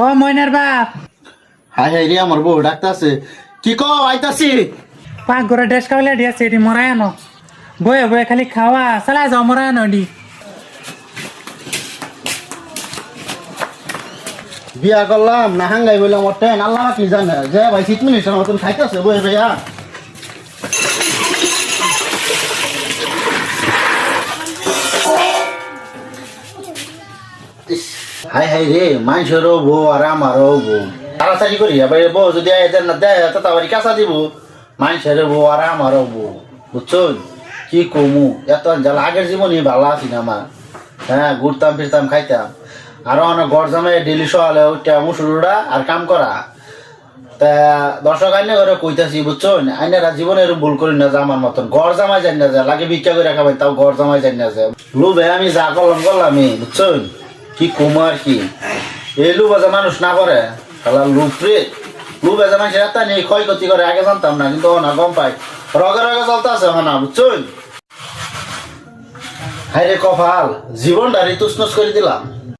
ও ময়নার বাপ, high high রে আমার বউ ডাকতাছে। কি কও আইতাছি। পাক ঘরে ডেস খাওয়ালে দিয়েছে এটি মরাই আনো, বয়ে বয়ে খালি খাওয়া চালা যাও মরাই আনো ডি। বিয়া করলাম না হাঙ্গাই বললাম ওর টেন আল্লাহ কি জানে যে ভাই 6 মিনিটের মতন খাইতেছে বই ভাইয়া। হাই হাই রে মানুষেরও বউ আর আমারও বউ তাড়াতাড়ি করি এবার বউ যদি এদের না দেয় তো তারপরে কাঁচা দিব। মানুষের বউ আর আমারও বউ বুঝছো কি কমু এত জাল আগের জীবনই ভালো আছি না আমার। হ্যাঁ ঘুরতাম ফিরতাম খাইতাম আরো অনেক ঘর জামাই ডেলি সকালে উঠা মুসুরুরা আর কাম করা। তা দর্শক আইনে করে কইতাছি বুঝছো আইনারা জীবনে এরকম ভুল করি না যে আমার মতন ঘর জামাই জানি না যায় লাগে ভিক্ষা করে খাবেন তাও ঘর জামাই জানি না যায় লুবে আমি যা করলাম বুঝছো কি কমু আর কি। এই লুবাজা মানুষ না করে খেলা লুপরে লুবাজা মানুষ এটা নিয়ে ক্ষয়ক্ষতি করে আগে জানতাম না কিন্তু না গম পাই রগে রগে চলতে আছে না বুঝছো। হাই রে কপাল জীবনটা ঋতুস্নস করে দিলাম।